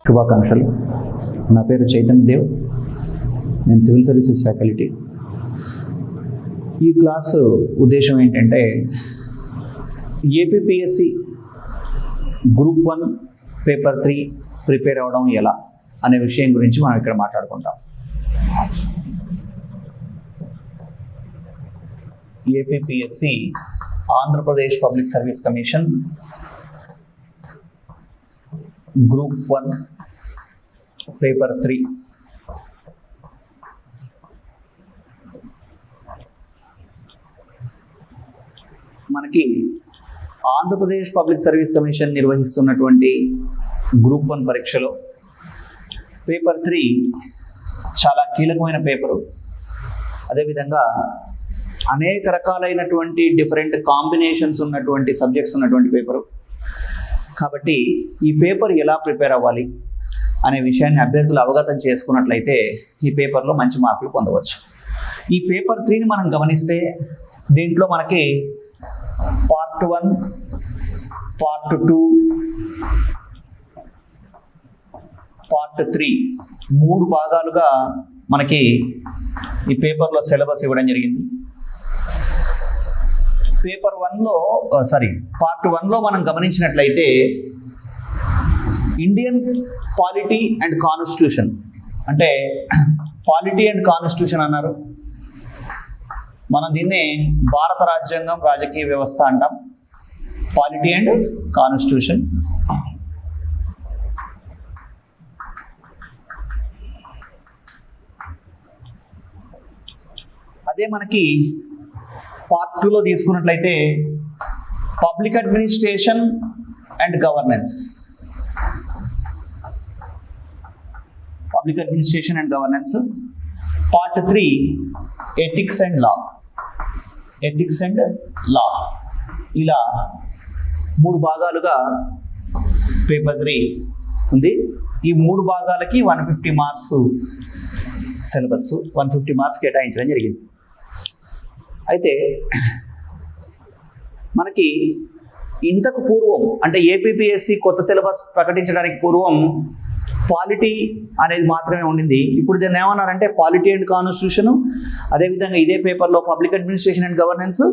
శుభాకాంక్షలు. నా పేరు చైతన్య దేవ్, నేను సివిల్ సర్వీసెస్ ఫ్యాకల్టీ. ఈ క్లాసు ఉద్దేశం ఏంటంటే ఏపీపీఎస్సి గ్రూప్ 1 పేపర్ 3 ప్రిపేర్ అవ్వడం ఎలా అనే విషయం గురించి మనం ఇక్కడ మాట్లాడుకుంటాం. APPSC Andhra Pradesh public service commission group 1 paper 3 మనకి ఆంధ్రప్రదేశ్ పబ్లిక్ సర్వీస్ కమిషన్ నిర్వహిస్తున్నటువంటి గ్రూప్ 1 పరీక్షలో పేపర్ 3 చాలా కీలకమైన పేపరు. అదేవిధంగా అనేక రకాలైనటువంటి డిఫరెంట్ కాంబినేషన్స్ ఉన్నటువంటి సబ్జెక్ట్స్ ఉన్నటువంటి పేపరు. కాబట్టి ఈ పేపర్ ఎలా ప్రిపేర్ అవ్వాలి అనే విషయాన్ని అభ్యర్థులు అవగతం చేసుకున్నట్లయితే ఈ పేపర్లో మంచి మార్కులు పొందవచ్చు. ఈ పేపర్ 3ని మనం గమనిస్తే దీంట్లో మనకి పార్ట్ 1, పార్ట్ 2, పార్ట్ 3 3 భాగాలుగా మనకి ఈ పేపర్లో సిలబస్ ఇవ్వడం జరిగింది. పార్ట్ 1లో మనం గమనించినట్లయితే ఇండియన్ పాలిటీ అండ్ కాన్స్టిట్యూషన్, అంటే పాలిటీ అండ్ కాన్స్టిట్యూషన్ అన్నారు. మనం దీన్నే భారత రాజ్యాంగం, రాజకీయ వ్యవస్థ అంటాం. Polity and constitution. అదే మనకి పార్ట్ 2లో తీసుకున్నట్లయితే public administration and governance. Public administration and governance. Part 3 ethics and law. Ethics and law. ఇలా 3 భాగాలుగా పేపర్ 3 ఉంది. ఈ 3 భాగాలకి 150 మార్క్స్ సిలబస్, 150 మార్క్స్ కేటాయించడం జరిగింది. అయితే మనకి ఇంతకు పూర్వం, అంటే ఏపీపీఎస్సి కొత్త సిలబస్ ప్రకటించడానికి పూర్వం పాలిటీ అనేది మాత్రమే ఉండింది. ఇప్పుడు దీన్ని ఏమన్నారంటే పాలిటీ అండ్ కాన్స్టిట్యూషన్, అదేవిధంగా ఇదే పేపర్లో public administration and governance,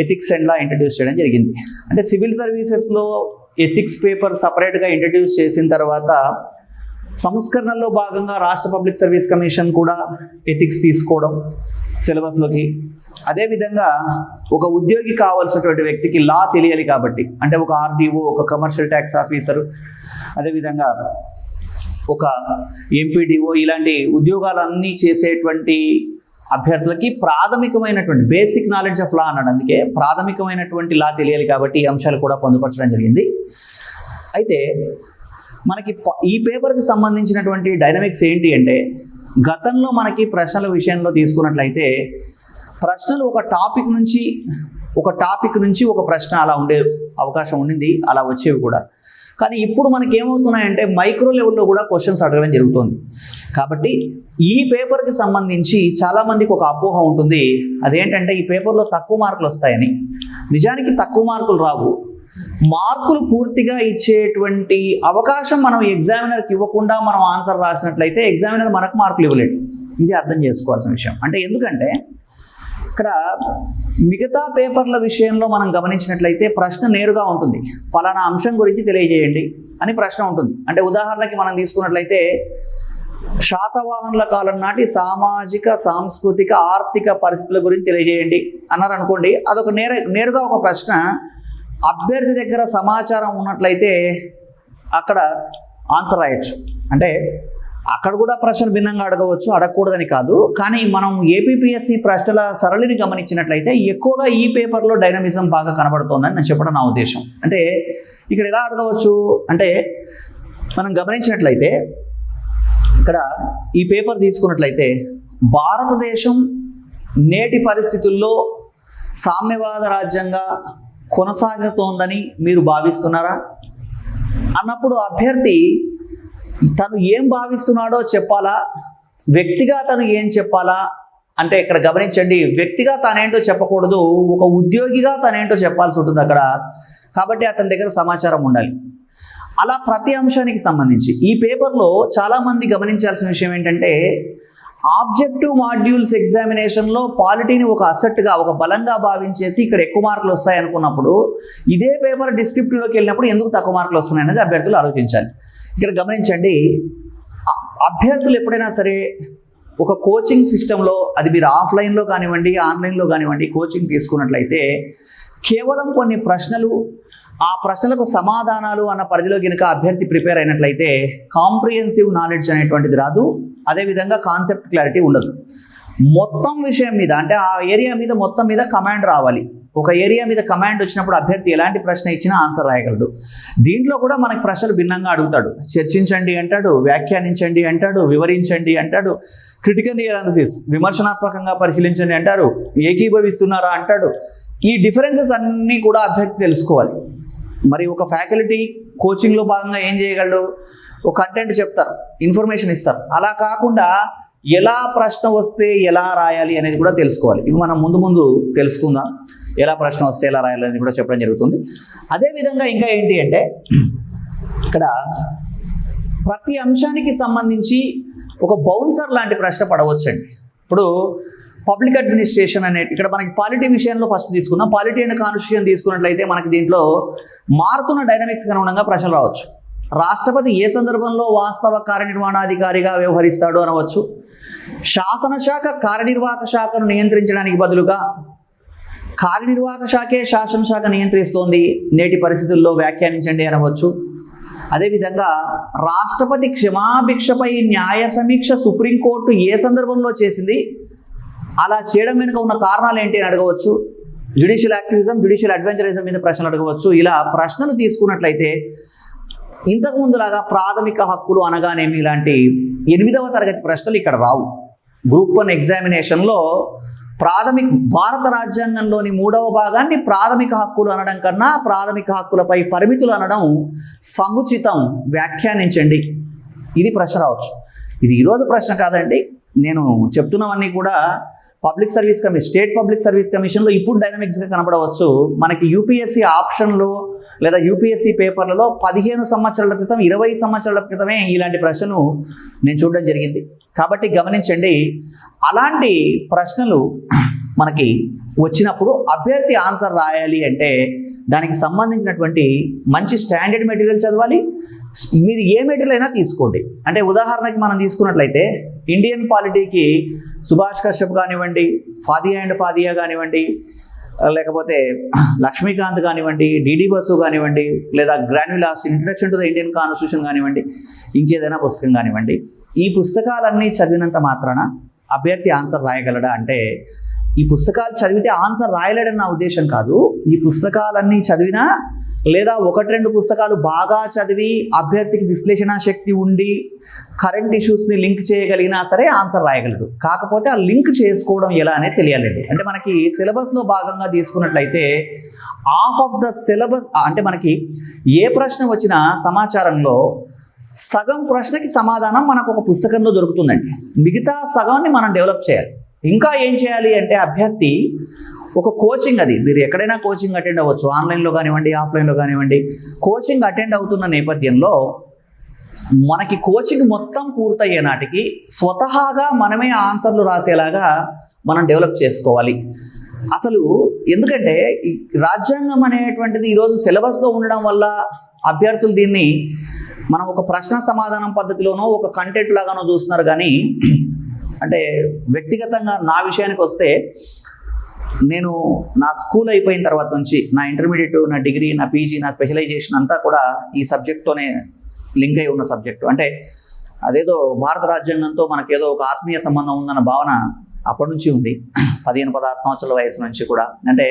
ethics and law introduce చేయడం జరిగింది. అంటే సివిల్ సర్వీసెస్లో ఎథిక్స్ పేపర్ సపరేట్గా ఇంట్రడ్యూస్ చేసిన తర్వాత సంస్కరణలో భాగంగా రాష్ట్ర పబ్లిక్ సర్వీస్ కమిషన్ కూడా ఎథిక్స్ తీసుకోవడం సిలబస్లోకి. అదేవిధంగా ఒక ఉద్యోగి కావాల్సినటువంటి వ్యక్తికి లా తెలియాలి కాబట్టి, అంటే ఒక ఆర్డీఓ, ఒక కమర్షియల్ ట్యాక్స్ ఆఫీసరు, అదేవిధంగా ఒక ఎంపీడీఓ, ఇలాంటి ఉద్యోగాలన్నీ చేసేటువంటి అభ్యర్థులకి ప్రాథమికమైనటువంటి బేసిక్ నాలెడ్జ్ ఆఫ్ లా అన్నాడు. అందుకే ప్రాథమికమైనటువంటి లా తెలియాలి కాబట్టి ఈ అంశాలు కూడా పొందుపరచడం జరిగింది. అయితే మనకి ఈ పేపర్కి సంబంధించినటువంటి డైనమిక్స్ ఏంటి అంటే, గతంలో మనకి ప్రశ్నల విషయంలో తీసుకున్నట్లయితే ప్రశ్నలు ఒక టాపిక్ నుంచి ఒక ప్రశ్న అలా ఉండే అవకాశం ఉండింది, అలా వచ్చేవి కూడా. కానీ ఇప్పుడు మనకి ఏమవుతున్నాయంటే మైక్రో లెవెల్లో కూడా క్వశ్చన్స్ అడగడం జరుగుతుంది. కాబట్టి ఈ పేపర్కి సంబంధించి చాలామందికి ఒక అపోహ ఉంటుంది. అదేంటంటే ఈ పేపర్లో తక్కువ మార్కులు వస్తాయని. నిజానికి తక్కువ మార్కులు రావు. మార్కులు పూర్తిగా ఇచ్చేటువంటి అవకాశం మనం ఎగ్జామినర్కి ఇవ్వకుండా మనం ఆన్సర్ రాసినట్లయితే ఎగ్జామినర్ మనకు మార్కులు ఇవ్వలేడు. ఇది అర్థం చేసుకోవాల్సిన విషయం. అంటే ఎందుకంటే ఇక్కడ మిగతా పేపర్ల విషయంలో మనం గమనించినట్లయితే ప్రశ్న నేరుగా ఉంటుంది. పలానా అంశం గురించి తెలియజేయండి అని ప్రశ్న ఉంటుంది. అంటే ఉదాహరణకి మనం తీసుకున్నట్లయితే శాతవాహనుల కాలం నాటి సామాజిక, సాంస్కృతిక, ఆర్థిక పరిస్థితుల గురించి తెలియజేయండి అన్నారు అనుకోండి. అదొక నేరుగా ఒక ప్రశ్న. అభ్యర్థి దగ్గర సమాచారం ఉన్నట్లయితే అక్కడ ఆన్సర్ రాయొచ్చు. అంటే అక్కడ కూడా ప్రశ్నలు భిన్నంగా అడగవచ్చు, అడగకూడదని కాదు. కానీ మనం ఏపీపీఎస్సి ప్రశ్నల సరళిని గమనించినట్లయితే ఎక్కువగా ఈ పేపర్లో డైనమిజం బాగా కనబడుతోందని నేను చెప్పడం నా ఉద్దేశం. అంటే ఇక్కడ ఎలా అడగవచ్చు అంటే, మనం గమనించినట్లయితే ఇక్కడ ఈ పేపర్ తీసుకున్నట్లయితే భారతదేశం నేటి పరిస్థితుల్లో సామ్యవాద రాజ్యంగా కొనసాగుతోందని మీరు భావిస్తున్నారా అన్నప్పుడు అభ్యర్థి తను ఏం భావిస్తున్నాడో చెప్పాలా, వ్యక్తిగా తను ఏం చెప్పాలా అంటే ఇక్కడ గమనించండి, వ్యక్తిగా తనేంటో చెప్పకూడదు, ఒక ఉద్యోగిగా తనేంటో చెప్పాల్సి ఉంటుంది అక్కడ. కాబట్టి అతని దగ్గర సమాచారం ఉండాలి. అలా ప్రతి అంశానికి సంబంధించి ఈ పేపర్లో చాలామంది గమనించాల్సిన విషయం ఏంటంటే, ఆబ్జెక్టివ్ మాడ్యూల్స్ ఎగ్జామినేషన్లో పాలిటీని ఒక అసెట్గా, ఒక బలంగా భావించేసి ఇక్కడ ఎక్కువ మార్కులు వస్తాయి అనుకున్నప్పుడు, ఇదే పేపర్ డిస్క్రిప్టివ్లోకి వెళ్ళినప్పుడు ఎందుకు తక్కువ మార్కులు వస్తున్నాయి అనేది అభ్యర్థులు ఆలోచించాలి. ఇక్కడ గమనించండి, అభ్యర్థులు ఎప్పుడైనా సరే ఒక కోచింగ్ సిస్టంలో, అది మీరు ఆఫ్లైన్లో కానివ్వండి, ఆన్లైన్లో కానివ్వండి, కోచింగ్ తీసుకున్నట్లయితే కేవలం కొన్ని ప్రశ్నలు, ఆ ప్రశ్నలకు సమాధానాలు అన్న పరిధిలో కనుక అభ్యర్థి ప్రిపేర్ అయినట్లయితే కాంప్రిహెన్సివ్ నాలెడ్జ్ అనేటువంటిది రాదు. అదేవిధంగా కాన్సెప్ట్ క్లారిటీ ఉండదు. మొత్తం విషయం మీద, అంటే ఆ ఏరియా మీద మొత్తం మీద కమాండ్ రావాలి. ఒక ఏరియా మీద కమాండ్ వచ్చినప్పుడు అభ్యర్థి ఎలాంటి ప్రశ్న ఇచ్చినా ఆన్సర్ రాయగలడు. దీంట్లో కూడా మనకి ప్రశ్నలు భిన్నంగా అడుగుతాడు. చర్చించండి అంటాడు, వ్యాఖ్యానించండి అంటాడు, వివరించండి అంటాడు, క్రిటికల్ అనాలిసిస్ విమర్శనాత్మకంగా పరిశీలించండి అంటారు, ఏకీభవిస్తున్నారా అంటాడు. ఈ డిఫరెన్సెస్ అన్నీ కూడా అభ్యర్థి తెలుసుకోవాలి. మరి ఒక ఫ్యాకల్టీ కోచింగ్లో భాగంగా ఏం చేయగలడు? ఒక కంటెంట్ చెప్తారు, ఇన్ఫర్మేషన్ ఇస్తారు. అలా కాకుండా ఎలా ప్రశ్న వస్తే ఎలా రాయాలి అనేది కూడా తెలుసుకోవాలి. ఇవి మనం ముందు ముందు తెలుసుకుందాం. ఎలా ప్రశ్న వస్తే ఎలా రాయాలి అనేది కూడా చెప్పడం జరుగుతుంది. అదేవిధంగా ఇంకా ఏంటి అంటే, ఇక్కడ ప్రతి అంశానికి సంబంధించి ఒక బౌన్సర్ లాంటి ప్రశ్న పడవచ్చండి. ఇప్పుడు పబ్లిక్ అడ్మినిస్ట్రేషన్ అనే, ఇక్కడ మనకి పాలిటీ విషయంలో ఫస్ట్ తీసుకున్నాం. పాలిటీ అండ్ కాన్స్టిట్యూషన్ తీసుకున్నట్లయితే మనకి దీంట్లో మారుతున్న డైనమిక్స్కి అనుగుణంగా ప్రశ్నలు రావచ్చు. రాష్ట్రపతి ఏ సందర్భంలో వాస్తవ కార్యనిర్వహణాధికారిగా వ్యవహరిస్తాడు అనవచ్చు. శాసనశాఖ కార్యనిర్వాహక శాఖను నియంత్రించడానికి బదులుగా కార్యనిర్వాహక శాఖే శాసనశాఖ నియంత్రిస్తోంది, నేటి పరిస్థితుల్లో వ్యాఖ్యానించండి అనవచ్చు. అదేవిధంగా రాష్ట్రపతి క్షమాభిక్షపై న్యాయ సమీక్ష సుప్రీంకోర్టు ఏ సందర్భంలో చేసింది, అలా చేయడం వెనుక ఉన్న కారణాలు ఏంటి అని అడగవచ్చు. జ్యుడిషియల్ యాక్టివిజం, జ్యుడిషియల్ అడ్వెంచరిజం మీద ప్రశ్నలు అడగవచ్చు. ఇలా ప్రశ్నలు తీసుకున్నట్లయితే ఇంతకుముందులాగా ప్రాథమిక హక్కులు అనగానేమి ఇలాంటి 8వ తరగతి ప్రశ్నలు ఇక్కడ రావు. గ్రూప్ 1 ఎగ్జామినేషన్లో భారత రాజ్యాంగంలోని 3వ భాగాన్ని ప్రాథమిక హక్కులు అనడం కన్నా ప్రాథమిక హక్కులపై పరిమితులు అనడం సముచితం, వ్యాఖ్యానించండి, ఇది ప్రశ్న రావచ్చు. ఇది ఈరోజు ప్రశ్న కాదండి. నేను చెప్తున్నవన్నీ కూడా public service commission, state public service కమిషన్లో ఇప్పుడు డైనమిక్స్గా కనబడవచ్చు. మనకి యూపీఎస్సీ ఆప్షన్లో లేదా యూపీఎస్సీ పేపర్లలో 15 సంవత్సరాల క్రితం, 20 సంవత్సరాల క్రితమే ఇలాంటి ప్రశ్నను నేను చూడడం జరిగింది. కాబట్టి గమనించండి, అలాంటి ప్రశ్నలు మనకి వచ్చినప్పుడు అభ్యర్థి ఆన్సర్ రాయాలి అంటే దానికి సంబంధించినటువంటి మంచి స్టాండర్డ్ మెటీరియల్ చదవాలి. మీరు ఏ మెటీరియల్ అయినా తీసుకోండి. అంటే ఉదాహరణకి మనం తీసుకున్నట్లయితే ఇండియన్ పాలిటీకి సుభాష్ కశ్యప్ కానివ్వండి, ఫాదియా అండ్ ఫాదియా కానివ్వండి, లేకపోతే లక్ష్మీకాంత్ కానివ్వండి, డిడి బసు కానివ్వండి, లేదా గ్రాన్యులాస్ introduction to the Indian constitution కానివ్వండి, ఇంకేదైనా పుస్తకం కానివ్వండి, ఈ పుస్తకాలన్నీ చదివినంత మాత్రాన అభ్యర్థి ఆన్సర్ రాయగలడా అంటే, ఈ పుస్తకాలు చదివితే ఆన్సర్ రాయలేడని నా ఉద్దేశం కాదు. ఈ పుస్తకాలన్నీ చదివినా లేదా 1-2 పుస్తకాలు బాగా చదివి అభ్యర్థికి విశ్లేషణ శక్తి ఉండి కరెంట్ ఇష్యూస్ని లింక్ చేయగలిగినా సరే ఆన్సర్ రాయగలడు. కాకపోతే ఆ లింక్ చేసుకోవడం ఎలా అనేది తెలియాలండి. అంటే మనకి సిలబస్లో భాగంగా తీసుకున్నట్లయితే హాఫ్ ఆఫ్ ద సిలబస్, అంటే మనకి ఏ ప్రశ్న వచ్చినా సమాచారంలో సగం ప్రశ్నకి సమాధానం మనకు ఒక పుస్తకంలో దొరుకుతుందండి. మిగతా సగాన్ని మనం డెవలప్ చేయాలి. ఇంకా ఏం చేయాలి అంటే అభ్యర్థి ఒక కోచింగ్, అది మీరు ఎక్కడైనా కోచింగ్ అటెండ్ అవ్వచ్చు, ఆన్లైన్లో కానివ్వండి, ఆఫ్లైన్లో కానివ్వండి. కోచింగ్ అటెండ్ అవుతున్న నేపథ్యంలో మనకి కోచింగ్ మొత్తం పూర్తయ్యే నాటికి స్వతహాగా మనమే ఆన్సర్లు రాసేలాగా మనం డెవలప్ చేసుకోవాలి. అసలు ఎందుకంటే ఈ రాజ్యాంగం అనేటువంటిది ఈరోజు సిలబస్లో ఉండడం వల్ల అభ్యర్థులు దీన్ని మనం ఒక ప్రశ్న సమాధానం పద్ధతిలోనో ఒక కంటెంట్ లాగానో చూస్తున్నారు. కానీ అంటే వ్యక్తిగతంగా నా విషయానికి వస్తే, నేను నా స్కూల్ అయిపోయిన తర్వాత నుంచి నా ఇంటర్మీడియట్, నా డిగ్రీ, నా పీజీ, నా స్పెషలైజేషన్ అంతా కూడా ఈ సబ్జెక్ట్తోనే లింక్ అయి ఉన్న సబ్జెక్టు. అంటే అదేదో భారత రాజ్యాంగంతో మనకేదో ఒక ఆత్మీయ సంబంధం ఉందన్న భావన అప్పటి నుంచి ఉంది. 15-16 సంవత్సరాల వయసు నుంచి కూడా. అంటే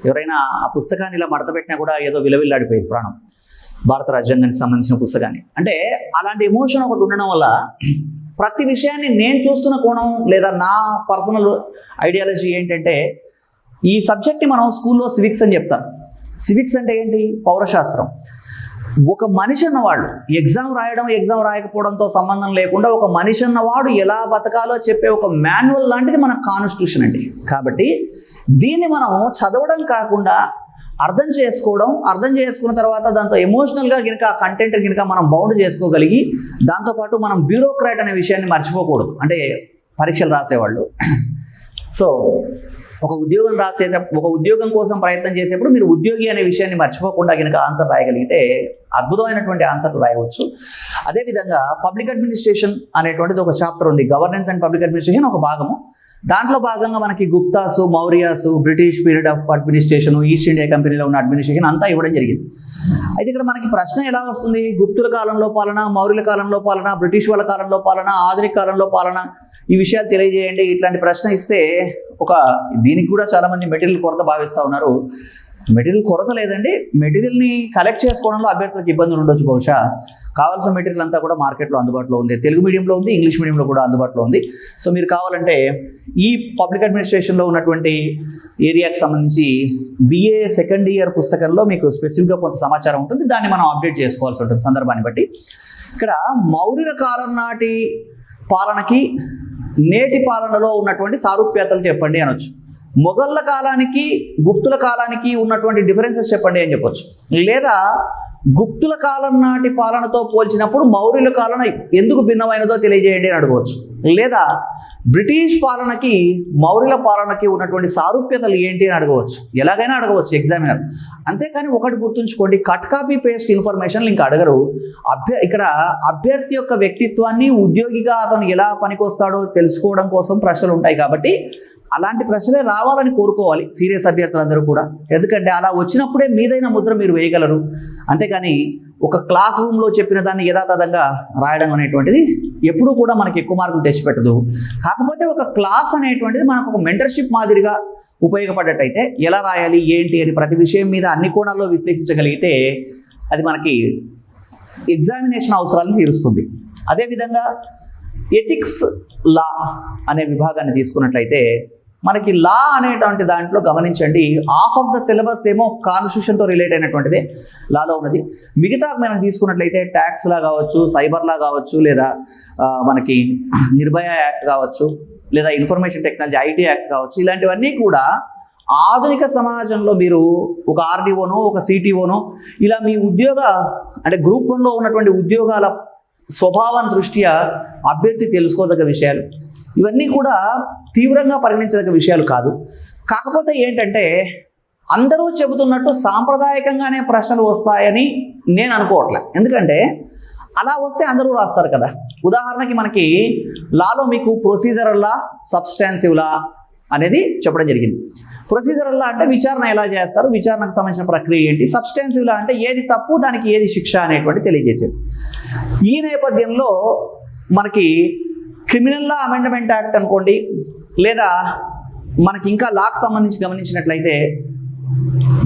ఎవరైనా ఆ పుస్తకాన్ని ఇలా మడత పెట్టినా కూడా ఏదో విలవిల్లాడిపోయేది ప్రాణం, భారత రాజ్యాంగానికి సంబంధించిన పుస్తకాన్ని. అంటే అలాంటి ఎమోషన్ ఒకటి ఉండడం వల్ల ప్రతి విషయాన్ని నేను చూస్తున్న కోణం లేదా నా పర్సనల్ ఐడియాలజీ ఏంటంటే, ఈ సబ్జెక్ట్ని మనం స్కూల్లో సివిక్స్ అని చెప్తాం. సివిక్స్ అంటే ఏంటి? పౌరశాస్త్రం. ఒక మనిషి అన్నవాడు ఎగ్జామ్ రాయడం, ఎగ్జామ్ రాయకపోవడంతో సంబంధం లేకుండా ఒక మనిషి అన్నవాడు ఎలా బతకాలో చెప్పే ఒక మాన్యువల్ లాంటిది మన కాన్స్టిట్యూషన్ అండి. కాబట్టి దీన్ని మనం చదవడం కాకుండా అర్థం చేసుకున్న తర్వాత దాంతో ఎమోషనల్గా కనుక ఆ కంటెంట్ కనుక మనం బౌండ్ చేసుకోగలిగి దాంతోపాటు మనం బ్యూరోక్రాట్ అనే విషయాన్ని మర్చిపోకూడదు. అంటే పరీక్షలు రాసేవాళ్ళు సో ఒక ఉద్యోగం కోసం ప్రయత్నం చేసేప్పుడు మీరు ఉద్యోగి అనే విషయాన్ని మర్చిపోకుండా కనుక ఆన్సర్ రాయగలిగితే అద్భుతమైనటువంటి ఆన్సర్లు రాయవచ్చు. అదేవిధంగా పబ్లిక్ అడ్మినిస్ట్రేషన్ అనేటువంటిది ఒక చాప్టర్ ఉంది. గవర్నెన్స్ అండ్ పబ్లిక్ అడ్మినిస్ట్రేషన్ ఒక భాగము. దాంట్లో భాగంగా మనకి Guptas, Mauryas, British period of administration, East India కంపెనీలో ఉన్న అడ్మినిస్ట్రేషన్ అంతా ఇవ్వడం జరిగింది. అయితే ఇక్కడ మనకి ప్రశ్న ఎలా వస్తుంది? గుప్తుల కాలంలో పాలన, మౌర్యుల కాలంలో పాలన, బ్రిటిష్ వాళ్ళ కాలంలో పాలన, ఆధునిక కాలంలో పాలన, ఈ విషయాలు తెలియజేయండి. ఇట్లాంటి ప్రశ్న ఇస్తే దీనికి కూడా చాలామంది మెటీరియల్ కొరత భావిస్తూ ఉన్నారు. మెటీరియల్ కొరత లేదండి, మెటీరియల్ని కలెక్ట్ చేసుకోవడంలో అభ్యర్థులకు ఇబ్బందులు ఉండొచ్చు. బహుశా కావాల్సిన మెటీరియల్ అంతా కూడా మార్కెట్లో అందుబాటులో ఉంది. తెలుగు మీడియంలో ఉంది, ఇంగ్లీష్ మీడియంలో కూడా అందుబాటులో ఉంది. సో మీరు కావాలంటే ఈ పబ్లిక్ అడ్మినిస్ట్రేషన్లో ఉన్నటువంటి ఏరియాకి సంబంధించి BA సెకండ్ ఇయర్ పుస్తకంలో మీకు స్పెసిఫిక్గా కొంత సమాచారం ఉంటుంది. దాన్ని మనం అప్డేట్ చేసుకోవాల్సి ఉంటుంది సందర్భాన్ని బట్టి. ఇక్కడ మౌర్యుల కాలం నాటి పాలనకి నేటి పాలనలో ఉన్నటువంటి సారూప్యతలు చెప్పండి అనొచ్చు. మొఘళ్ళ కాలానికి గుప్తుల కాలానికి ఉన్నటువంటి డిఫరెన్సెస్ చెప్పండి అని చెప్పొచ్చు. లేదా గుప్తుల కాలం నాటి పాలనతో పోల్చినప్పుడు మౌర్యుల పాలన ఎందుకు భిన్నమైనదో తెలియజేయండి అని అడగవచ్చు. లేదా బ్రిటిష్ పాలనకి మౌర్యుల పాలనకి ఉన్నటువంటి సారూప్యతలు ఏంటి అని అడగవచ్చు. ఎలాగైనా అడగవచ్చు ఎగ్జామినర్. అంతేకాని ఒకటి గుర్తుంచుకోండి, కట్ కాపీ పేస్ట్ ఇన్ఫర్మేషన్లు ఇంకా అడగరు. ఇక్కడ అభ్యర్థి యొక్క వ్యక్తిత్వాన్ని, ఉద్యోగిగా అతను ఎలా పనికొస్తాడో తెలుసుకోవడం కోసం ప్రశ్నలు ఉంటాయి. కాబట్టి అలాంటి ప్రశ్నలే రావాలని కోరుకోవాలి సీరియస్ అభ్యర్థులందరూ కూడా. ఎందుకంటే అలా వచ్చినప్పుడే మీదైన ముద్ర మీరు వేయగలరు. అంతేకాని ఒక క్లాస్ రూమ్లో చెప్పిన దాన్ని యథాతథంగా రాయడం అనేటువంటిది ఎప్పుడూ కూడా మనకి ఎక్కువ మార్కులు తెచ్చిపెట్టదు. కాకపోతే ఒక క్లాస్ అనేటువంటిది మనకు ఒక మెంటర్షిప్ మాదిరిగా ఉపయోగపడ్డట్టయితే ఎలా రాయాలి ఏంటి అని ప్రతి విషయం మీద అన్ని కోణాల్లో విశ్లేషించగలిగితే అది మనకి ఎగ్జామినేషన్ అవసరాలను తీరుస్తుంది. అదేవిధంగా ఎథిక్స్ లా అనే విభాగాన్ని తీసుకున్నట్లయితే మనకి లా అనేటువంటి దాంట్లో గమనించండి, హాఫ్ ఆఫ్ ద సిలబస్ ఏమో కాన్స్టిట్యూషన్తో రిలేట్ అయినటువంటిదే లాలో ఉన్నది. మిగతా మనం తీసుకున్నట్లయితే ట్యాక్స్ లా కావచ్చు, సైబర్ లా కావచ్చు, లేదా మనకి నిర్భయ యాక్ట్ కావచ్చు, లేదా ఇన్ఫర్మేషన్ టెక్నాలజీ IT యాక్ట్ కావచ్చు. ఇలాంటివన్నీ కూడా ఆధునిక సమాజంలో మీరు ఒక RDOనో ఒక CTOనో ఇలా మీ అంటే గ్రూప్ 1లో ఉన్నటువంటి ఉద్యోగాల స్వభావం దృష్ట్యా అభ్యర్థి తెలుసుకోదగ్గ విషయాలు. ఇవన్నీ కూడా తీవ్రంగా పరిగణించదగ్గ విషయాలు కాదు. కాకపోతే ఏంటంటే అందరూ చెబుతున్నట్టు సాంప్రదాయకంగానే ప్రశ్నలు వస్తాయని నేను అనుకోవట్లే. ఎందుకంటే అలా వస్తే అందరూ రాస్తారు కదా. ఉదాహరణకి మనకి లాలో మీకు ప్రొసీజరల్ లా, సబ్స్టాన్సివ్ లా అనేది చెప్పడం జరిగింది. ప్రొసీజరల్ లా అంటే విచారణ ఎలా చేస్తారు, విచారణకు సంబంధించిన ప్రక్రియ ఏంటి. సబ్స్టాన్సివ్ లా అంటే ఏది తప్పు, దానికి ఏది శిక్ష అనేటువంటి తెలియజేసేది. ఈ నేపథ్యంలో మనకి క్రిమినల్ లా అమెండ్మెంట్ యాక్ట్ అనుకోండి, లేదా మనకి ఇంకా లాకు సంబంధించి గమనించినట్లయితే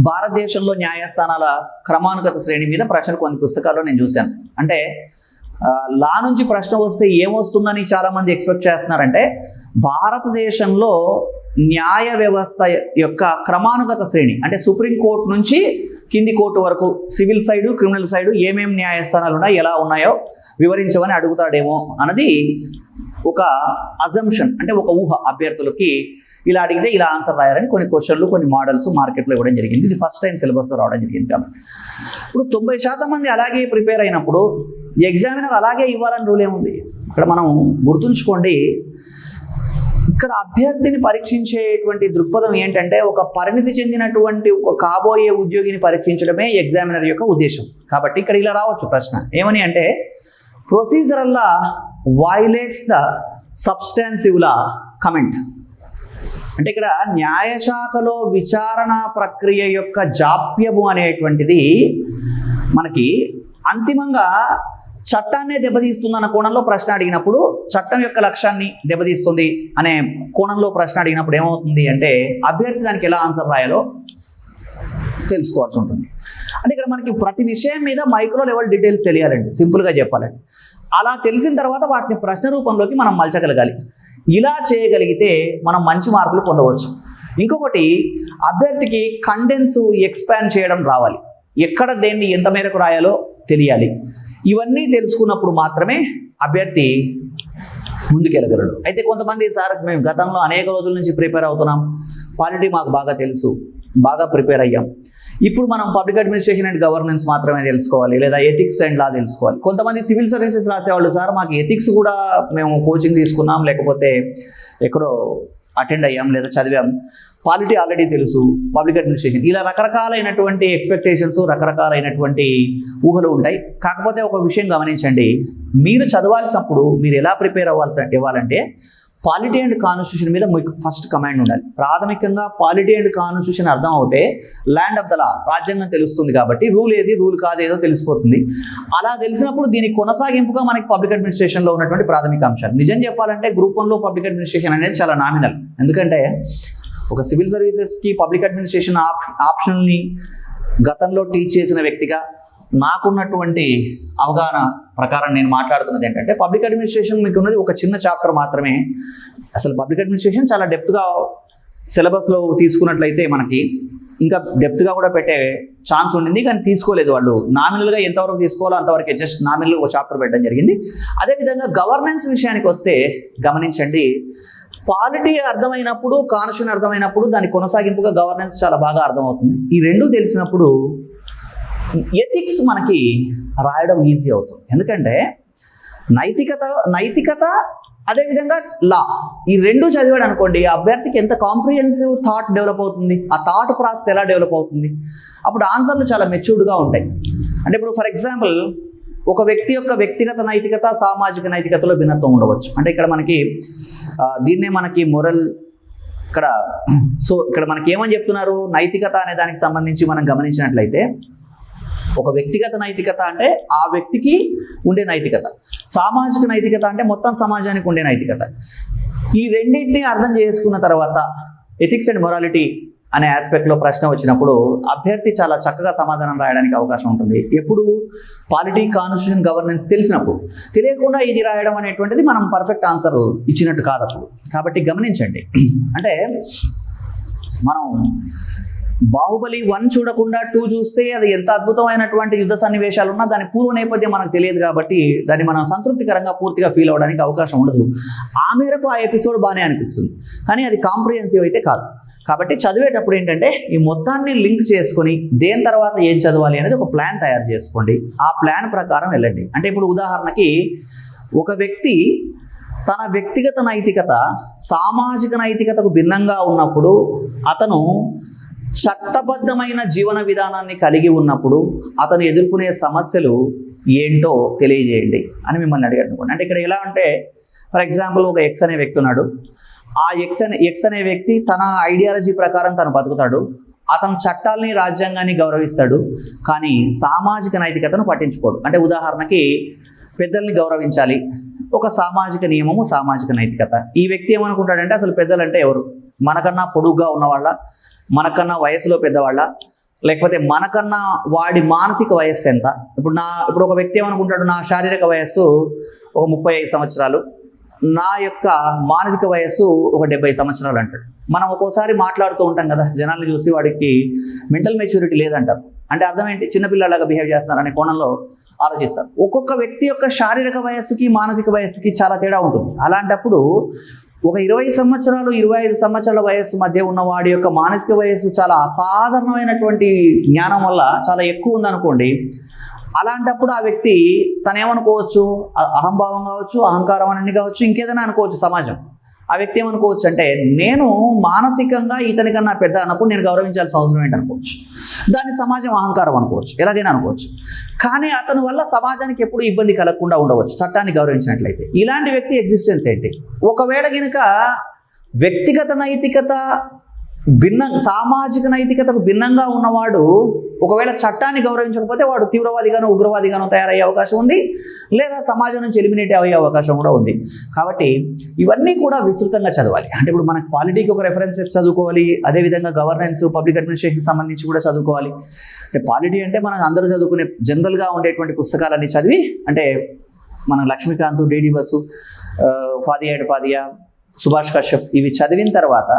భారతదేశంలో న్యాయస్థానాల క్రమానుగత శ్రేణి మీద ప్రశ్నలు కొన్ని పుస్తకాల్లో నేను చూశాను. అంటే లా నుంచి ప్రశ్న వస్తే ఏమొస్తుందని చాలామంది ఎక్స్పెక్ట్ చేస్తున్నారంటే భారతదేశంలో న్యాయ వ్యవస్థ యొక్క క్రమానుగత శ్రేణి అంటే సుప్రీంకోర్టు నుంచి కింది కోర్టు వరకు సివిల్ సైడు, క్రిమినల్ సైడు ఏమేమి న్యాయస్థానాలు ఉన్నాయి, ఎలా ఉన్నాయో వివరించమని అడుగుతాడేమో అన్నది ఒక అజంప్షన్, అంటే ఒక ఊహ. అభ్యర్థులకి ఇలా అడిగితే ఇలా ఆన్సర్ రాయాలని కొన్ని క్వశ్చన్లు, కొన్ని మోడల్స్ మార్కెట్లో ఇవ్వడం జరిగింది. ఇది ఫస్ట్ టైం సిలబస్లో రావడం జరిగింది. కాబట్టి ఇప్పుడు 90% మంది అలాగే ప్రిపేర్ అయినప్పుడు ఎగ్జామినర్ అలాగే ఇవ్వాలని రూల్ ఏముంది? ఇక్కడ మనం గుర్తుంచుకోండి, ఇక్కడ అభ్యర్థిని పరీక్షించేటువంటి దృక్పథం ఏంటంటే ఒక పరిణితి చెందినటువంటి ఒక కాబోయే ఉద్యోగిని పరీక్షించడమే ఎగ్జామినర్ యొక్క ఉద్దేశం. కాబట్టి ఇక్కడ ఇలా రావచ్చు ప్రశ్న ఏమని అంటే procedural law violates the substantive law comment. అంటే ఇక్కడ న్యాయశాఖలో విచారణ ప్రక్రియ యొక్క జాప్యము అనేటువంటిది మనకి అంతిమంగా చట్టాన్నే దెబ్బతీస్తుందన్న కోణంలో ప్రశ్న అడిగినప్పుడు, చట్టం యొక్క లక్ష్యాన్ని దెబ్బతీస్తుంది అనే కోణంలో ప్రశ్న అడిగినప్పుడు ఏమవుతుంది అంటే అభ్యర్థి దానికి ఎలా ఆన్సర్ రాయాలో తెలుసుకోవాల్సి ఉంటుంది. అంటే ఇక్కడ మనకి ప్రతి విషయం మీద మైక్రో లెవెల్ డీటెయిల్స్ తెలియాలండి, సింపుల్గా చెప్పాలండి. అలా తెలిసిన తర్వాత వాటిని ప్రశ్న రూపంలోకి మనం మలచగలగాలి. ఇలా చేయగలిగితే మనం మంచి మార్కులు పొందవచ్చు. ఇంకొకటి, అభ్యర్థికి కండెన్స్, ఎక్స్పాండ్ చేయడం రావాలి. ఎక్కడ దేన్ని ఎంత మేరకు రాయాలో తెలియాలి. ఇవన్నీ తెలుసుకున్నప్పుడు మాత్రమే అభ్యర్థి ముందుకెళ్ళగలడు. అయితే కొంతమంది సార్ మేము గతంలో అనేక రోజుల నుంచి ప్రిపేర్ అవుతున్నాం, పాలిటీ మాకు బాగా తెలుసు, బాగా ప్రిపేర్ అయ్యాం, ఇప్పుడు మనం పబ్లిక్ అడ్మినిస్ట్రేషన్ అండ్ గవర్నెన్స్ మాత్రమే తెలుసుకోవాలి, లేదా ఎథిక్స్ అండ్ లా తెలుసుకోవాలి. కొంతమంది సివిల్ సర్వీసెస్ రాసేవాళ్ళు, సార్ మాకు ఎథిక్స్ కూడా మేము కోచింగ్ తీసుకున్నాం, లేకపోతే ఎక్కడో అటెండ్ అయ్యాం లేదా చదివాం, పాలిటీ ఆల్రెడీ తెలుసు, పబ్లిక్ అడ్మినిస్ట్రేషన్, ఇలా రకరకాలైనటువంటి ఎక్స్పెక్టేషన్స్, రకరకాలైనటువంటి ఊహలు ఉంటాయి. కాకపోతే ఒక విషయం గమనించండి, మీరు చదవాల్సినప్పుడు మీరు ఎలా ప్రిపేర్ ఇవ్వాలంటే పాలిటీ అండ్ కాన్స్టిట్యూషన్ మీద మీకు ఫస్ట్ కమాండ్ ఉండాలి. ప్రాథమికంగా పాలిటీ అండ్ కాన్స్టిట్యూషన్ అర్థం అవుతే ల్యాండ్ ఆఫ్ ద లా, రాజ్యాంగం తెలుస్తుంది కాబట్టి రూల్ ఏది రూల్ కాదేదో తెలిసిపోతుంది. అలా తెలిసినప్పుడు దీనికి కొనసాగింపుగా మనకి పబ్లిక్ అడ్మినిస్ట్రేషన్లో ఉన్నటువంటి ప్రాథమిక అంశాలు. నిజం చెప్పాలంటే గ్రూప్ 1లో పబ్లిక్ అడ్మినిస్ట్రేషన్ అనేది చాలా నామినల్. ఎందుకంటే ఒక సివిల్ సర్వీసెస్కి పబ్లిక్ అడ్మినిస్ట్రేషన్ ఆప్షన్ని గతంలో టీచ్ చేసిన వ్యక్తిగా నాకున్నటువంటి అవగాహన ప్రకారం నేను మాట్లాడుతున్నది ఏంటంటే, పబ్లిక్ అడ్మినిస్ట్రేషన్ మీకు ఉన్నది ఒక చిన్న చాప్టర్ మాత్రమే. అసలు పబ్లిక్ అడ్మినిస్ట్రేషన్ చాలా డెప్త్గా సిలబస్లో తీసుకున్నట్లయితే మనకి ఇంకా డెప్త్గా కూడా పెట్టే ఛాన్స్ ఉండింది, కానీ తీసుకోలేదు వాళ్ళు. నామినల్గా ఎంతవరకు తీసుకోవాలో అంతవరకే, జస్ట్ నామినల్ ఒక చాప్టర్ పెట్టడం జరిగింది. అదేవిధంగా గవర్నెన్స్ విషయానికి వస్తే గమనించండి, పాలిటీ అర్థమైనప్పుడు, కాన్స్టిట్యూషన్ అర్థమైనప్పుడు దాని కొనసాగింపుగా గవర్నెన్స్ చాలా బాగా అర్థమవుతుంది. ఈ రెండు తెలిసినప్పుడు ఎథిక్స్ మనకి రాయడం ఈజీ అవుతుంది. ఎందుకంటే నైతికత అదేవిధంగా లా, ఈ రెండు చదివాడు అనుకోండి, అభ్యర్థికి ఎంత కాంప్రిహెన్సివ్ థాట్ డెవలప్ అవుతుంది, ఆ థాట్ ప్రాసెస్ ఎలా డెవలప్ అవుతుంది, అప్పుడు ఆన్సర్లు చాలా మెచ్యూర్డ్గా ఉంటాయి. అంటే ఇప్పుడు ఫర్ ఎగ్జాంపుల్ ఒక వ్యక్తి యొక్క వ్యక్తిగత నైతికత, సామాజిక నైతికతలో భిన్నత్వం ఉండవచ్చు. అంటే ఇక్కడ మనకి దీన్నే మనకి మొరల్ ఇక్కడ మనకి ఏమని చెప్తున్నారు, నైతికత అనే దానికి సంబంధించి మనం గమనించినట్లయితే ఒక వ్యక్తిగత నైతికత అంటే ఆ వ్యక్తికి ఉండే నైతికత, సామాజిక నైతికత అంటే మొత్తం సమాజానికి ఉండే నైతికత. ఈ రెండింటిని అర్థం చేసుకున్న తర్వాత ఎథిక్స్ అండ్ మొరాలిటీ అనే ఆస్పెక్ట్లో ప్రశ్న వచ్చినప్పుడు అభ్యర్థి చాలా చక్కగా సమాధానం రాయడానికి అవకాశం ఉంటుంది. ఎప్పుడు పాలిటీ, కాన్స్టిట్యూషన్, గవర్నెన్స్ తెలిసినప్పుడు. తెలియకుండా ఇది రాయడం అనేటువంటిది మనం పర్ఫెక్ట్ ఆన్సర్ ఇచ్చినట్టు కాదు అప్పుడు. కాబట్టి గమనించండి, అంటే మనం బాహుబలి 1 చూడకుండా 2 చూస్తే అది ఎంత అద్భుతమైనటువంటి యుద్ధ సన్నివేశాలు ఉన్నా దాని పూర్వ నేపథ్యం మనకు తెలియదు కాబట్టి దాన్ని మనం సంతృప్తికరంగా పూర్తిగా ఫీల్ అవ్వడానికి అవకాశం ఉండదు. ఆ మేరకు ఆ ఎపిసోడ్ బాగానే అనిపిస్తుంది, కానీ అది కాంప్రిహెన్సివ్ అయితే కాదు. కాబట్టి చదివేటప్పుడు ఏంటంటే ఈ మొత్తాన్ని లింక్ చేసుకొని దేని తర్వాత ఏం చదవాలి అనేది ఒక ప్లాన్ తయారు చేసుకోండి. ఆ ప్లాన్ ప్రకారం వెళ్ళండి. అంటే ఇప్పుడు ఉదాహరణకి ఒక వ్యక్తి తన వ్యక్తిగత నైతికత సామాజిక నైతికతకు భిన్నంగా ఉన్నప్పుడు, అతను చట్టబద్ధమైన జీవన విధానాన్ని కలిగి ఉన్నప్పుడు అతను ఎదుర్కొనే సమస్యలు ఏంటో తెలియజేయండి అని మిమ్మల్ని అడిగాడు అనుకోండి. అంటే ఇక్కడ ఎలా అంటే ఫర్ ఎగ్జాంపుల్ ఒక ఎక్స్ అనే వ్యక్తి ఉన్నాడు. ఆ ఎక్స్ అనే వ్యక్తి తన ఐడియాలజీ ప్రకారం తను బతుకుతాడు. అతను చట్టాలని, రాజ్యాంగాన్ని గౌరవిస్తాడు, కానీ సామాజిక నైతికతను పట్టించుకోడు. అంటే ఉదాహరణకి పెద్దల్ని గౌరవించాలి, ఒక సామాజిక నియమము, సామాజిక నైతికత. ఈ వ్యక్తి ఏమనుకుంటాడంటే అసలు పెద్దలంటే ఎవరు, మనకన్నా పొడుగ్గా ఉన్నవాళ్ళ, మనకన్నా వయసులో పెద్దవాళ్ళ, లేకపోతే మనకన్నా వాడి మానసిక వయస్సు ఎంత. ఇప్పుడు ఒక వ్యక్తి ఏమనుకుంటాడు, నా శారీరక వయస్సు ఒక 35 సంవత్సరాలు, నా యొక్క మానసిక వయస్సు ఒక 70 సంవత్సరాలు అంటాడు. మనం ఒక్కోసారి మాట్లాడుతూ ఉంటాం కదా, జనాల్ని చూసి వాడికి మెంటల్ మెచ్యూరిటీ లేదంటారు. అంటే అర్థం ఏంటి, చిన్నపిల్లలాగా బిహేవ్ చేస్తున్నారు అనే కోణంలో ఆలోచిస్తారు. ఒక్కొక్క వ్యక్తి యొక్క శారీరక వయస్సుకి, మానసిక వయస్సుకి చాలా తేడా ఉంటుంది. అలాంటప్పుడు ఒక 20 సంవత్సరాలు 25 సంవత్సరాల వయస్సు మధ్య ఉన్న వాడి యొక్క మానసిక వయస్సు చాలా అసాధారణమైనటువంటి జ్ఞానం వల్ల చాలా ఎక్కువ ఉందనుకోండి. అలాంటప్పుడు ఆ వ్యక్తి తనేమనుకోవచ్చు, అహంభావం కావచ్చు, అహంకారం అని కావచ్చు, ఇంకేదైనా అనుకోవచ్చు. సమాజం ఆ వ్యక్తి ఏమనుకోవచ్చు అంటే, నేను మానసికంగా ఇతనికన్నా పెద్ద అన్నప్పుడు నేను గౌరవించాల్సిన అవసరం ఏంటనుకోవచ్చు. దాన్ని సమాజం అహంకారం అనుకోవచ్చు, ఎలాగైనా అనుకోవచ్చు. కానీ అతని వల్ల సమాజానికి ఎప్పుడు ఇబ్బంది కలగకుండా ఉండవచ్చు చట్టాన్ని గౌరవించినట్లయితే. ఇలాంటి వ్యక్తి ఎగ్జిస్టెన్స్ ఏంటి? ఒకవేళ కనుక వ్యక్తిగత నైతికత సామాజిక నైతికతకు భిన్నంగా ఉన్నవాడు ఒకవేళ చట్టాన్ని గౌరవించకపోతే వాడు తీవ్రవాదిగానో ఉగ్రవాదిగానో తయారయ్యే అవకాశం ఉంది, లేదా సమాజం నుంచి ఎలిమినేట్ అయ్యే అవకాశం కూడా ఉంది. కాబట్టి ఇవన్నీ కూడా విస్తృతంగా చదవాలి. అంటే ఇప్పుడు మనకు పాలిటీకి ఒక రెఫరెన్సెస్ చదువుకోవాలి, అదేవిధంగా గవర్నెన్స్, పబ్లిక్ అడ్మినిస్ట్రేషన్ సంబంధించి కూడా చదువుకోవాలి. అంటే పాలిటీ అంటే మనం అందరూ చదువుకునే జనరల్గా ఉండేటువంటి పుస్తకాలన్నీ చదివి, అంటే మన లక్ష్మీకాంత్, డేడి బసు, ఫాదియా అండ్ ఫాదియా, సుభాష్ కశ్యప్, ఇవి చదివిన తర్వాత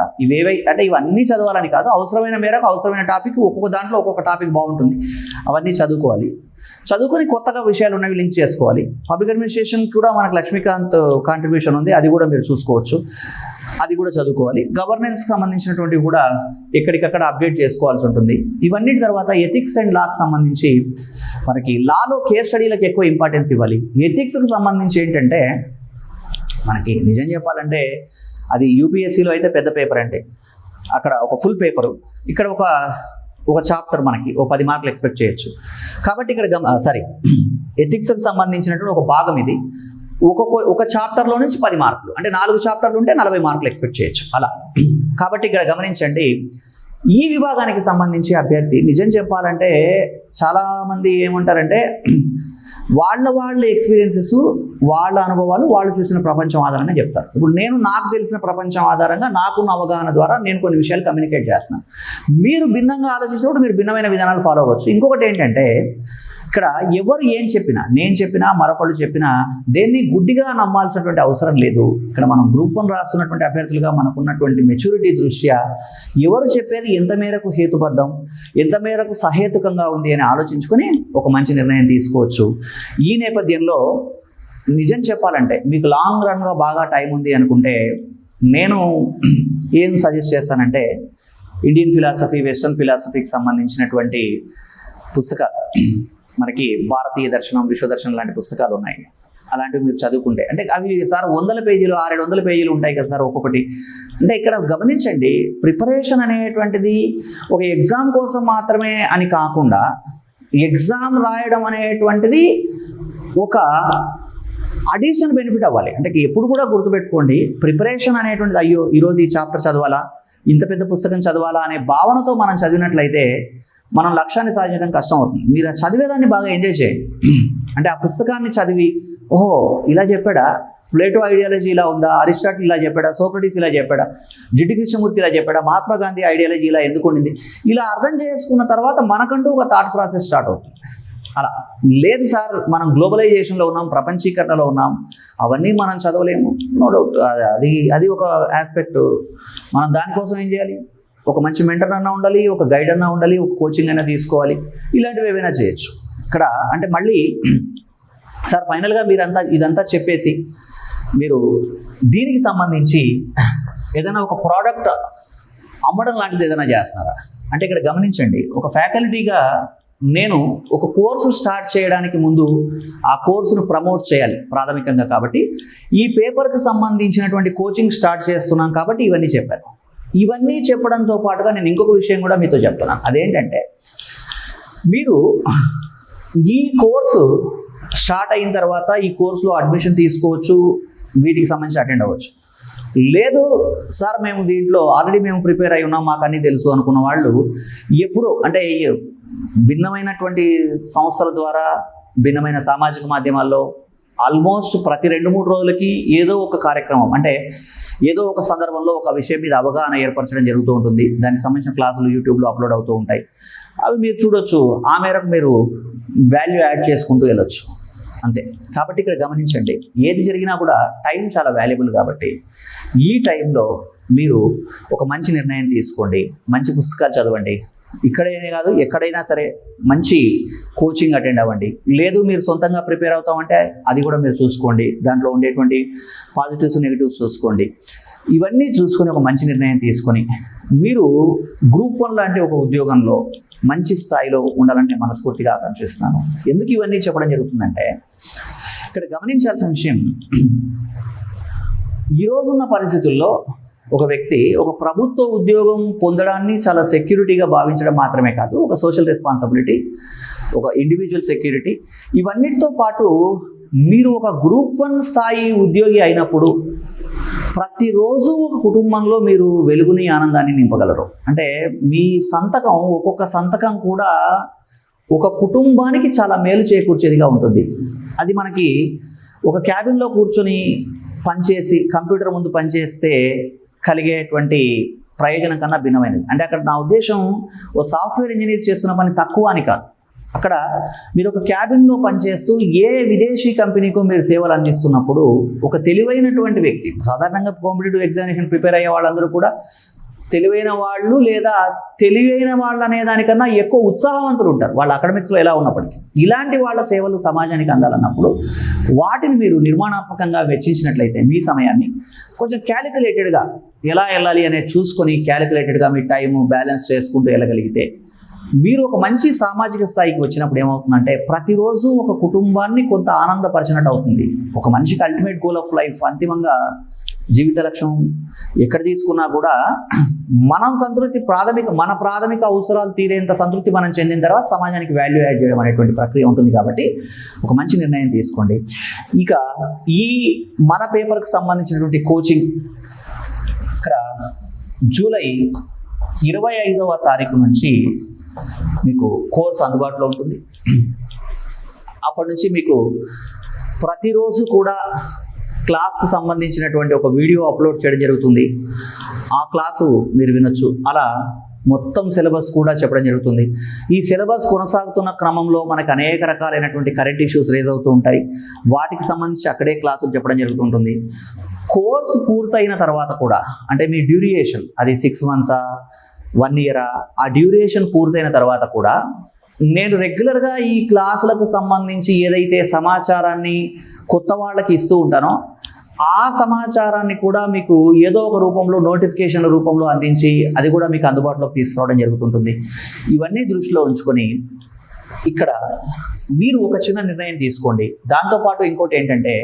అంటే ఇవన్నీ చదవాలని కాదు, అవసరమైన మేరకు అవసరమైన టాపిక్, ఒక్కొక్క దాంట్లో ఒక్కొక్క టాపిక్ బాగుంటుంది, అవన్నీ చదువుకోవాలి. చదువుకొని కొత్తగా విషయాలు ఉన్నవి లింక్ చేసుకోవాలి. పబ్లిక్ అడ్మినిస్ట్రేషన్ కూడా మనకు లక్ష్మీకాంత్ కాంట్రిబ్యూషన్ ఉంది, అది కూడా మీరు చూసుకోవచ్చు. అది కూడా చదువుకోవాలి. గవర్నెన్స్కి సంబంధించినటువంటివి కూడా ఎక్కడికక్కడ అప్డేట్ చేసుకోవాల్సి ఉంటుంది. ఇవన్నిటి తర్వాత ఎథిక్స్ అండ్ లాకి సంబంధించి మనకి లాలో కేస్ స్టడీలకు ఎక్కువ ఇంపార్టెన్స్ ఇవ్వాలి. ఎథిక్స్కి సంబంధించి ఏంటంటే మనకి నిజం చెప్పాలంటే అది యూపీఎస్సీలో అయితే పెద్ద పేపర్, అంటే అక్కడ ఒక ఫుల్ పేపరు, ఇక్కడ ఒక చాప్టర్ మనకి 10 మార్కులు ఎక్స్పెక్ట్ చేయొచ్చు. కాబట్టి ఇక్కడ ఎథిక్స్కి సంబంధించినటువంటి ఒక భాగం ఇది. ఒక చాప్టర్లో నుంచి 10 మార్కులు, అంటే 4 చాప్టర్లు ఉంటే 40 మార్కులు ఎక్స్పెక్ట్ చేయొచ్చు అలా. కాబట్టి ఇక్కడ గమనించండి, ఈ విభాగానికి సంబంధించి అభ్యర్థి నిజం చెప్పాలంటే చాలామంది ఏమంటారంటే వాళ్ళ ఎక్స్పీరియన్సెస్, వాళ్ళ అనుభవాలు, వాళ్ళు చూసిన ప్రపంచం ఆధారంగా చెప్తారు. ఇప్పుడు నాకు తెలిసిన ప్రపంచం ఆధారంగా నాకున్న అవగాహన ద్వారా నేను కొన్ని విషయాలు కమ్యూనికేట్ చేస్తున్నాను. మీరు భిన్నంగా ఆలోచించినప్పుడు మీరు భిన్నమైన విధానాలు ఫాలో అవ్వచ్చు. ఇంకొకటి ఏంటంటే ఇక్కడ ఎవరు ఏం చెప్పినా, నేను చెప్పినా, మరొకళ్ళు చెప్పినా దేన్ని గుడ్డిగా నమ్మాల్సినటువంటి అవసరం లేదు. ఇక్కడ మనం గ్రూప్ 1 రాస్తున్నటువంటి అభ్యర్థులుగా మనకున్నటువంటి మెచ్యూరిటీ దృష్ట్యా ఎవరు చెప్పేది ఎంత మేరకు హేతుబద్ధం, ఎంత మేరకు సహేతుకంగా ఉంది అని ఆలోచించుకొని ఒక మంచి నిర్ణయం తీసుకోవచ్చు. ఈ నేపథ్యంలో నిజం చెప్పాలంటే మీకు లాంగ్ రన్గా బాగా టైం ఉంది అనుకుంటే నేను ఏం సజెస్ట్ చేస్తానంటే ఇండియన్ ఫిలాసఫీ, వెస్ట్రన్ ఫిలాసఫీకి సంబంధించినటువంటి పుస్తకాలు, మనకి భారతీయ దర్శనం, విశ్వదర్శనం లాంటి పుస్తకాలు ఉన్నాయి. అలాంటివి మీరు చదువుకుంటే, అంటే అవి సార్ 100 పేజీలు, 600 పేజీలు ఉంటాయి కదా సార్ ఒక్కొక్కటి. అంటే ఇక్కడ గమనించండి, ప్రిపరేషన్ అనేటువంటిది ఒక ఎగ్జామ్ కోసం మాత్రమే అని కాకుండా ఎగ్జామ్ రాయడం అనేటువంటిది ఒక అడిషనల్ బెనిఫిట్ అవ్వాలి. అంటే ఎప్పుడు కూడా గుర్తుపెట్టుకోండి, ప్రిపరేషన్ అనేటువంటిది అయ్యో ఈరోజు ఈ చాప్టర్ చదవాలా, ఇంత పెద్ద పుస్తకం చదవాలా అనే భావనతో మనం చదివినట్లయితే మనం లక్ష్యాన్ని సాధించడం కష్టం అవుతుంది. మీరు ఆ చదివేదాన్ని బాగా ఎంజాయ్ చేయండి. అంటే ఆ పుస్తకాన్ని చదివి ఓహో ఇలా చెప్పాడా, ప్లేటో ఐడియాలజీ ఇలా ఉందా, అరిస్టాటిల్ ఇలా చెప్పాడా, సోక్రటీస్ ఇలా చెప్పాడా, జిడ్డు కృష్ణమూర్తి ఇలా చెప్పాడా, మహాత్మా గాంధీ ఐడియాలజీ ఇలా ఎందుకు ఉండింది, ఇలా అర్థం చేసుకున్న తర్వాత మనకంటూ ఒక థాట్ ప్రాసెస్ స్టార్ట్ అవుతుంది. అలా లేదు సార్, మనం గ్లోబలైజేషన్లో ఉన్నాం, ప్రపంచీకరణలో ఉన్నాం, అవన్నీ మనం చదవలేము, నో డౌట్, అది ఒక ఆస్పెక్ట్. మనం దానికోసం ఏం చేయాలి, ఒక మంచి మెంటర్ అన్నా ఉండాలి, ఒక గైడ్ అన్నా ఉండాలి, ఒక కోచింగ్ అయినా తీసుకోవాలి, ఇలాంటివి ఏవైనా చేయొచ్చు. ఇక్కడ అంటే మళ్ళీ సార్ ఫైనల్గా ఇదంతా చెప్పేసి మీరు దీనికి సంబంధించి ఏదైనా ఒక ప్రోడక్ట్ అమ్మడం లాంటిది ఏదైనా చేస్తున్నారా అంటే ఇక్కడ గమనించండి, ఒక ఫ్యాకల్టీగా నేను ఒక కోర్సు స్టార్ట్ చేయడానికి ముందు ఆ కోర్సును ప్రమోట్ చేయాలి ప్రాథమికంగా. కాబట్టి ఈ పేపర్కి సంబంధించినటువంటి కోచింగ్ స్టార్ట్ చేస్తున్నాం కాబట్టి ఇవన్నీ చెప్పాను. ఇవన్నీ చెప్పడంతో పాటుగా నేను ఇంకొక విషయం కూడా మీతో చెప్తున్నాను. అదేంటంటే మీరు ఈ కోర్సు స్టార్ట్ అయిన తర్వాత ఈ కోర్సులో అడ్మిషన్ తీసుకోవచ్చు, వీటికి సంబంధించి అటెండ్ అవ్వచ్చు. లేదు సార్ మేము దీంట్లో ఆల్రెడీ మేము ప్రిపేర్ అయి ఉన్నాం, మాకు అన్నీ తెలుసు అనుకున్న వాళ్ళు ఎప్పుడు అంటే భిన్నమైనటువంటి సంస్థల ద్వారా, భిన్నమైన సామాజిక మాధ్యమాల్లో ఆల్మోస్ట్ ప్రతి 2-3 రోజులకి ఏదో ఒక కార్యక్రమం, అంటే ఏదో ఒక సందర్భంలో ఒక విషయం మీద అవగాహన ఏర్పరచడం జరుగుతూ ఉంటుంది. దానికి సంబంధించిన క్లాసులు యూట్యూబ్లో అప్లోడ్ అవుతూ ఉంటాయి. అవి మీరు చూడొచ్చు, ఆ మేరకు మీరు వాల్యూ యాడ్ చేసుకుంటూ వెళ్ళొచ్చు అంతే. కాబట్టి ఇక్కడ గమనించండి, ఏది జరిగినా కూడా టైం చాలా వాల్యుబుల్. కాబట్టి ఈ టైంలో మీరు ఒక మంచి నిర్ణయం తీసుకోండి, మంచి పుస్తకాలు చదవండి. ఇక్కడైనా కాదు ఎక్కడైనా సరే మంచి కోచింగ్ అటెండ్ అవ్వండి. లేదు మీరు సొంతంగా ప్రిపేర్ అవుతామంటే అది కూడా మీరు చూసుకోండి, దాంట్లో ఉండేటువంటి పాజిటివ్స్ నెగిటివ్స్ చూసుకోండి. ఇవన్నీ చూసుకొని ఒక మంచి నిర్ణయం తీసుకొని మీరు గ్రూప్ 1 లాంటి ఒక ఉద్యోగంలో మంచి స్థాయిలో ఉండాలని నేను మనస్ఫూర్తిగా ఆకాంక్షిస్తున్నాను. ఎందుకు ఇవన్నీ చెప్పడం జరుగుతుందంటే ఇక్కడ గమనించాల్సిన విషయం, ఈరోజున్న పరిస్థితుల్లో ఒక వ్యక్తి ఒక ప్రభుత్వ ఉద్యోగం పొందడాన్ని చాలా సెక్యూరిటీగా భావించడం మాత్రమే కాదు, ఒక సోషల్ రెస్పాన్సిబిలిటీ, ఒక ఇండివిజువల్ సెక్యూరిటీ, ఇవన్నిటితో పాటు మీరు ఒక గ్రూప్ 1 స్థాయి ఉద్యోగి అయినప్పుడు ప్రతిరోజు ఒక కుటుంబంలో మీరు వెలుగుని, ఆనందాన్ని నింపగలరు. అంటే మీ సంతకం, ఒక్కొక్క సంతకం కూడా ఒక కుటుంబానికి చాలా మేలు చేకూర్చేదిగా ఉంటుంది. అది మనకి ఒక క్యాబిన్లో కూర్చొని పనిచేసి కంప్యూటర్ ముందు పనిచేస్తే కలిగేటువంటి ప్రయోజనం కన్నా భిన్నమైనది. అంటే అక్కడ నా ఉద్దేశం ఓ సాఫ్ట్వేర్ ఇంజనీర్ చేస్తున్న పని తక్కువ అని కాదు. అక్కడ మీరు ఒక క్యాబిన్లో పనిచేస్తూ ఏ విదేశీ కంపెనీకో మీరు సేవలు అందిస్తున్నప్పుడు ఒక తెలివైనటువంటి వ్యక్తి, సాధారణంగా కాంపిటేటివ్ ఎగ్జామినేషన్ ప్రిపేర్ అయ్యే వాళ్ళందరూ కూడా తెలివైన వాళ్ళు లేదా తెలివైన వాళ్ళు అనే దానికన్నా ఎక్కువ ఉత్సాహవంతులు ఉంటారు వాళ్ళ అకాడమిక్స్లో ఎలా ఉన్నప్పటికీ. ఇలాంటి వాళ్ళ సేవలు సమాజానికి అందాలన్నప్పుడు వాటిని మీరు నిర్మాణాత్మకంగా వెచ్చించినట్లయితే మీ సమయాన్ని కొంచెం క్యాలిక్యులేటెడ్గా ఎలా వెళ్ళాలి అనేది చూసుకొని క్యాలిక్యులేటెడ్గా మీ టైము బ్యాలెన్స్ చేసుకుంటూ వెళ్ళగలిగితే మీరు ఒక మంచి సామాజిక స్థాయికి వచ్చినప్పుడు ఏమవుతుందంటే ప్రతిరోజు ఒక కుటుంబాన్ని కొంత ఆనందపరిచినట్టు అవుతుంది. ఒక మనిషికి అల్టిమేట్ గోల్ ఆఫ్ లైఫ్, అంతిమంగా జీవిత లక్ష్యం ఎక్కడ తీసుకున్నా కూడా మనం సంతృప్తి మన ప్రాథమిక అవసరాలు తీరేంత సంతృప్తి మనం చెందిన తర్వాత సమాజానికి వాల్యూ యాడ్ చేయడం అనేటువంటి ప్రక్రియ ఉంటుంది. కాబట్టి ఒక మంచి నిర్ణయం తీసుకోండి. ఇక ఈ మన పేపర్కి సంబంధించినటువంటి కోచింగ్ ఇక్కడ జూలై 25వ తారీఖు నుంచి మీకు కోర్స్ అందుబాటులో ఉంటుంది. అప్పటి నుంచి మీకు ప్రతిరోజు కూడా క్లాస్కి సంబంధించినటువంటి ఒక వీడియో అప్లోడ్ చేయడం జరుగుతుంది. ఆ క్లాసు మీరు వినొచ్చు. అలా మొత్తం సిలబస్ కూడా చెప్పడం జరుగుతుంది. ఈ సిలబస్ కొనసాగుతున్న క్రమంలో మనకు అనేక రకాలైనటువంటి కరెంట్ ఇష్యూస్ రేజ్ అవుతూ ఉంటాయి. వాటికి సంబంధించి అక్కడే క్లాసులు చెప్పడం జరుగుతుంటుంది. కోర్సు పూర్తయిన తర్వాత కూడా, అంటే మీ డ్యూరేషన్ అది 6 months 1 year, ఆ డ్యూరేషన్ పూర్తయిన తర్వాత కూడా నేను రెగ్యులర్గా ఈ క్లాసులకు సంబంధించి ఏదైతే సమాచారాన్ని కొత్త వాళ్ళకి ఇస్తూ ఉంటానో ఆ సమాచారాన్ని కూడా మీకు ఏదో ఒక రూపంలో నోటిఫికేషన్ రూపంలో అందించి అది కూడా మీకు అందుబాటులోకి తీసుకురావడం జరుగుతుంటుంది. ఇవన్నీ దృష్టిలో ఉంచుకొని ఇక్కడ మీరు ఒక చిన్న నిర్ణయం తీసుకోండి. దాంతోపాటు ఇంకోటి ఏంటంటే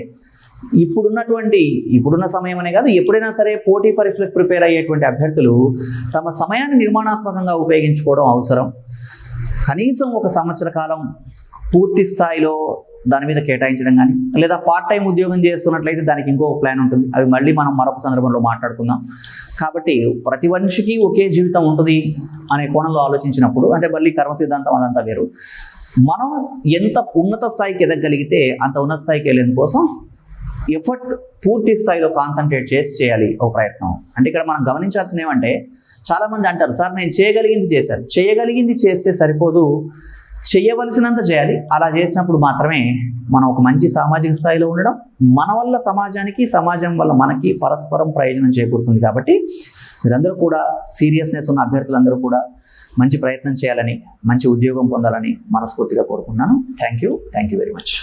ఇప్పుడున్న సమయం అనే కాదు, ఎప్పుడైనా సరే పోటీ పరీక్షలకు ప్రిపేర్ అయ్యేటువంటి అభ్యర్థులు తమ సమయాన్ని నిర్మాణాత్మకంగా ఉపయోగించుకోవడం అవసరం. కనీసం 1 సంవత్సర కాలం పూర్తి స్థాయిలో దాని మీద కేటాయించడం కానీ, లేదా పార్ట్ టైం ఉద్యోగం చేస్తున్నట్లయితే దానికి ఇంకో ప్లాన్ ఉంటుంది. అవి మళ్ళీ మనం మరొక సందర్భంలో మాట్లాడుకుందాం. కాబట్టి ప్రతి మనిషికి ఒకే జీవితం ఉంటుంది అనే కోణంలో ఆలోచించినప్పుడు, అంటే మళ్ళీ కర్మ సిద్ధాంతం అదంతా వేరు. మనం ఎంత ఉన్నత స్థాయికి ఎదగలిగితే అంత ఉన్నత స్థాయికి వెళ్ళేందుకోసం ఎఫర్ట్ పూర్తి స్థాయిలో కాన్సన్ట్రేట్ చేయాలి ఒక ప్రయత్నం. అంటే ఇక్కడ మనం గమనించాల్సింది ఏమంటే, చాలామంది అంటారు, సార్ నేను చేయగలిగింది చేస్తే సరిపోదు, చేయవలసినంత చేయాలి. అలా చేసినప్పుడు మాత్రమే మనం ఒక మంచి సామాజిక స్థాయిలో ఉండడం, మన వల్ల సమాజానికి, సమాజం వల్ల మనకి పరస్పరం ప్రయోజనం చేకూరుతుంది. కాబట్టి మీరందరూ కూడా సీరియస్నెస్ ఉన్న అభ్యర్థులందరూ కూడా మంచి ప్రయత్నం చేయాలని, మంచి ఉద్యోగం పొందాలని మనస్ఫూర్తిగా కోరుకుంటున్నాను. Thank you very much.